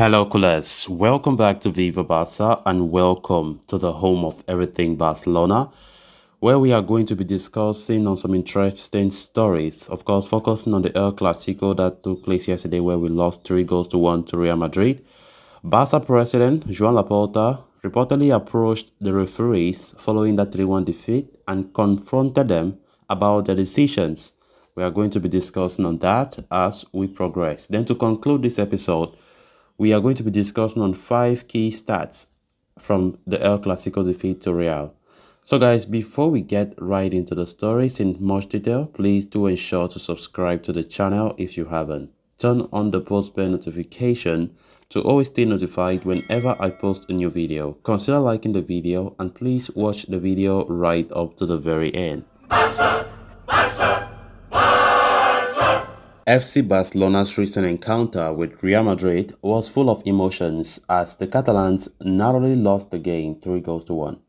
Hello, Coolers. Welcome back to Viva Barca and welcome to the home of everything Barcelona, where we are going to be discussing on some interesting stories. Of course, focusing on the El Clasico that took place yesterday, where we lost 3 goals to 1 to Real Madrid. Barca president Joan Laporta reportedly approached the referees following that 3-1 defeat and confronted them about their decisions. We are going to be discussing on that as we progress. Then to conclude this episode, we are going to be discussing on 5 key stats from the El Clasico defeat to Real. So guys, before we get right into the stories in much detail, please do ensure to subscribe to the channel if you haven't. Turn on the post bell notification to always stay notified whenever I post a new video. Consider liking the video and please watch the video right up to the very end. FC Barcelona's recent encounter with Real Madrid was full of emotions as the Catalans narrowly lost the game 3-1.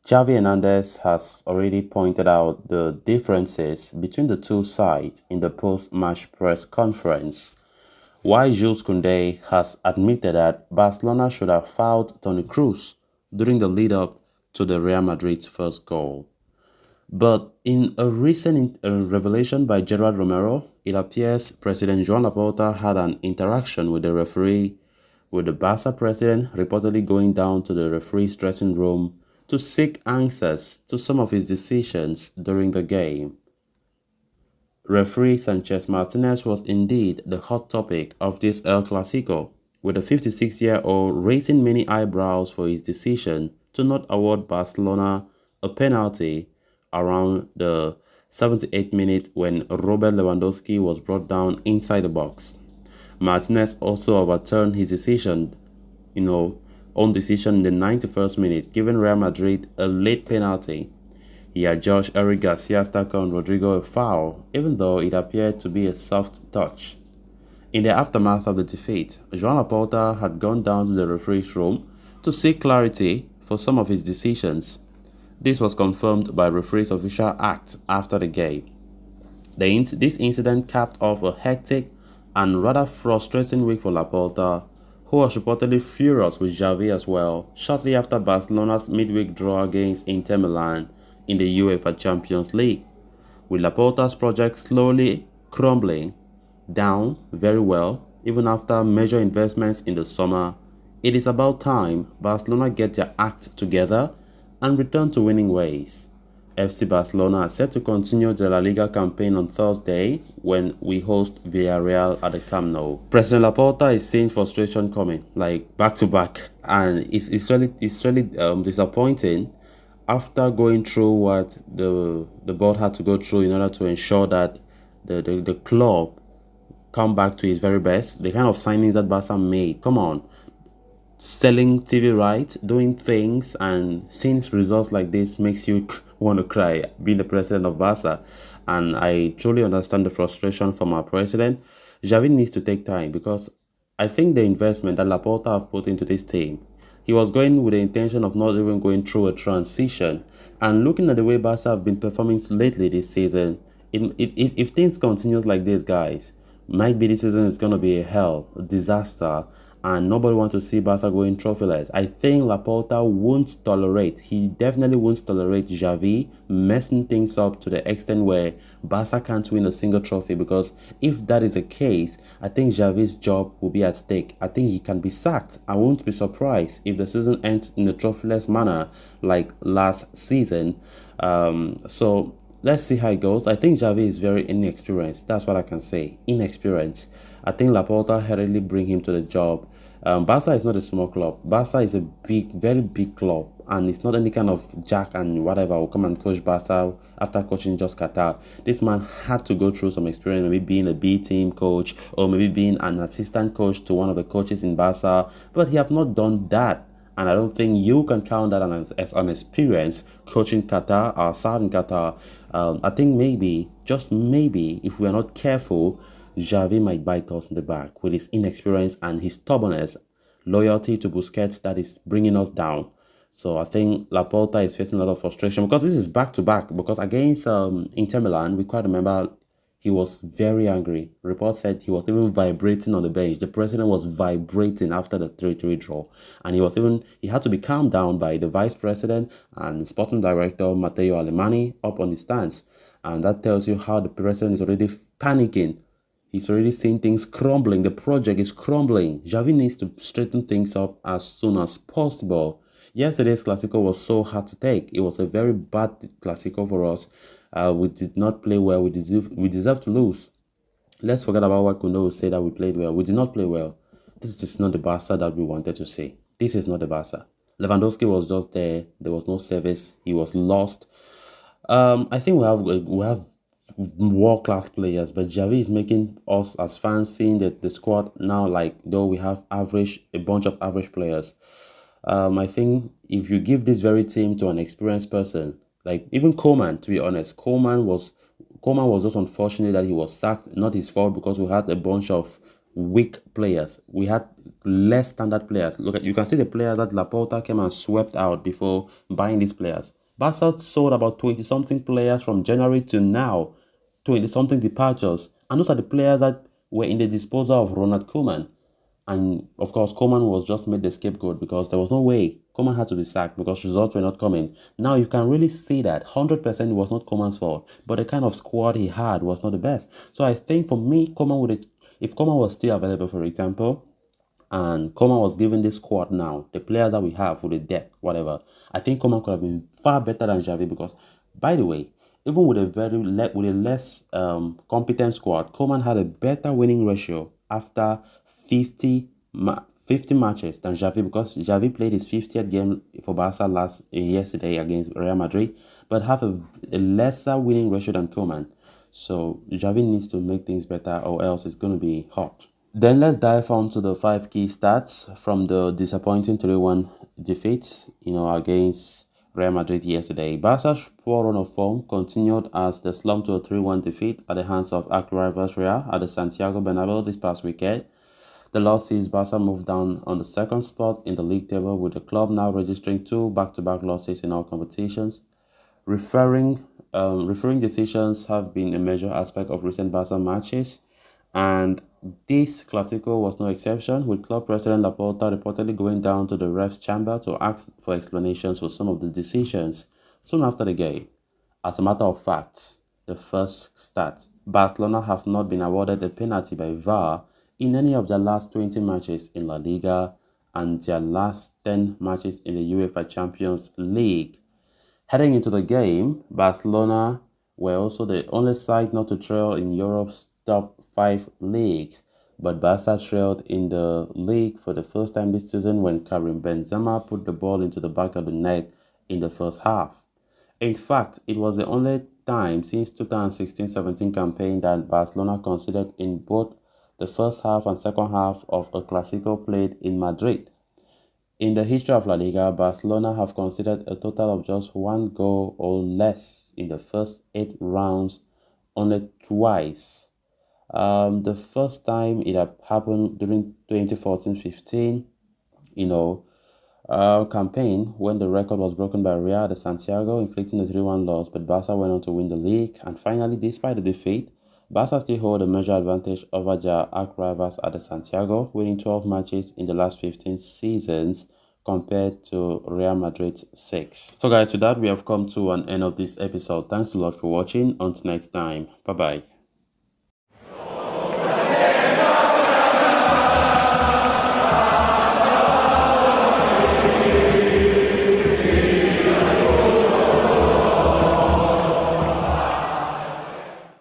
Xavi Hernandez has already pointed out the differences between the two sides in the post-match press conference, while Jules Koundé has admitted that Barcelona should have fouled Toni Kroos during the lead-up to the Real Madrid's first goal. But in a recent revelation by Gerard Romero, it appears President Joan Laporta had an interaction with the referee, with the Barca president reportedly going down to the referee's dressing room to seek answers to some of his decisions during the game. Referee Sanchez Martinez was indeed the hot topic of this El Clasico, with the 56-year-old raising many eyebrows for his decision to not award Barcelona a penalty around the 78th minute when Robert Lewandowski was brought down inside the box. Martinez also overturned his decision, own decision in the 91st minute, giving Real Madrid a late penalty. He adjudged Eric Garcia's tackle on Rodrigo a foul, even though it appeared to be a soft touch. In the aftermath of the defeat, Joan Laporta had gone down to the referee's room to seek clarity for some of his decisions. This was confirmed by referee's official act after the game. This incident capped off a hectic and rather frustrating week for Laporta, who was reportedly furious with Xavi as well, shortly after Barcelona's midweek draw against Inter Milan in the UEFA Champions League. With Laporta's project slowly crumbling down very well, even after major investments in the summer, it is about time Barcelona get their act together and return to winning ways. FC Barcelona are set to continue the La Liga campaign on Thursday when we host Villarreal at the Camp Nou. President Laporta is seeing frustration coming, like back to back, and it's really disappointing after going through what the board had to go through in order to ensure that the club come back to its very best. The kind of signings that Barca made, come on. Selling TV rights, doing things, and seeing results like this makes you want to cry, being the president of Barca. And I truly understand the frustration from our president. Xavi needs to take time because I think the investment that Laporta have put into this team, he was going with the intention of not even going through a transition. And looking at the way Barca have been performing lately this season, if things continues like this, guys, might be this season is going to be a hell, a disaster, and nobody wants to see Barca going trophyless. I think Laporta won't tolerate, he definitely won't tolerate Xavi messing things up to the extent where Barca can't win a single trophy, because if that is the case, I think Xavi's job will be at stake. I think he can be sacked. I won't be surprised if the season ends in a trophyless manner like last season. So let's see how it goes. I think Xavi is very inexperienced. That's what I can say. Inexperienced. I think Laporta hurriedly bring him to the job. Barca is not a small club. Barca is a big, very big club. And it's not any kind of jack and whatever will come and coach Barca after coaching just Qatar. This man had to go through some experience, maybe being a B team coach or maybe being an assistant coach to one of the coaches in Barca. But he have not done that. And I don't think you can count that as an experience coaching Qatar or Southern Qatar. I think maybe, just maybe, if we are not careful, Xavi might bite us in the back with his inexperience and his stubbornness, loyalty to Busquets that is bringing us down. So I think Laporta is facing a lot of frustration because this is back-to-back. Because against Inter Milan, we quite remember He was very angry. Reports said he was even vibrating on the bench. The president was vibrating after the 3-3 draw. And he had to be calmed down by the vice president and sporting director Matteo Alemani up on the stands. And that tells you how the president is already panicking. He's already seeing things crumbling. The project is crumbling. Xavi needs to straighten things up as soon as possible. Yesterday's Clasico was so hard to take. It was a very bad Clasico for us. We did not play well. We deserve to lose. Let's forget about what Kuno said that we played well. We did not play well. This is not the Barca that we wanted to see. This is not the Barca. Lewandowski was just there. There was no service. He was lost. I think we have world-class players, but Xavi is making us as fans seeing the squad now like though we have a bunch of average players. I think if you give this very team to an experienced person, like even Koeman, to be honest, Koeman was just unfortunate that he was sacked. Not his fault because we had a bunch of weak players. We had less standard players. You can see the players that Laporta came and swept out before buying these players. Barca sold about 20-something players from January to now, 20-something departures. And those are the players that were in the disposal of Ronald Koeman. And of course, Koeman was just made the scapegoat because there was no way. Koeman had to be sacked because results were not coming. Now you can really see that 100% was not Koeman's fault, but the kind of squad he had was not the best. So I think for me, if Koeman was still available, for example, and Koeman was given this squad now, the players that we have with the depth, whatever, I think Koeman could have been far better than Xavi because, by the way, even with a less competent squad, Koeman had a better winning ratio after 50 matches than Xavi because Xavi played his 50th game for Barca yesterday against Real Madrid, but have a lesser winning ratio than Koeman. So Xavi needs to make things better or else it's going to be hot. Then let's dive on to the 5 key stats from the disappointing 3-1 defeat, against Real Madrid yesterday. Barca's poor run of form continued as they slumped to a 3-1 defeat at the hands of arch-rivals Real at the Santiago Bernabeu this past weekend. The loss sees Barca move down on the second spot in the league table, with the club now registering 2 back-to-back losses in all competitions. Referring decisions have been a major aspect of recent Barca matches, and this Clasico was no exception, with club president Laporta reportedly going down to the ref's chamber to ask for explanations for some of the decisions soon after the game. As a matter of fact, the first stat, Barcelona have not been awarded a penalty by VAR in any of their last 20 matches in La Liga and their last 10 matches in the UEFA Champions League. Heading into the game, Barcelona were also the only side not to trail in Europe's top 5 leagues, but Barca trailed in the league for the first time this season when Karim Benzema put the ball into the back of the net in the first half. In fact, it was the only time since 2016-17 campaign that Barcelona conceded in both the first half and second half of a Clasico played in Madrid. In the history of La Liga, Barcelona have conceded a total of just 1 goal or less in the first 8 rounds, only twice. The first time it had happened during 2014-15, campaign when the record was broken by Real de Santiago, inflicting a 3-1 loss, but Barca went on to win the league. And finally, despite the defeat, Barca still hold a major advantage over their arch-rivals at the Santiago, winning 12 matches in the last 15 seasons compared to Real Madrid's 6. So guys, with that, we have come to an end of this episode. Thanks a lot for watching. Until next time, bye-bye.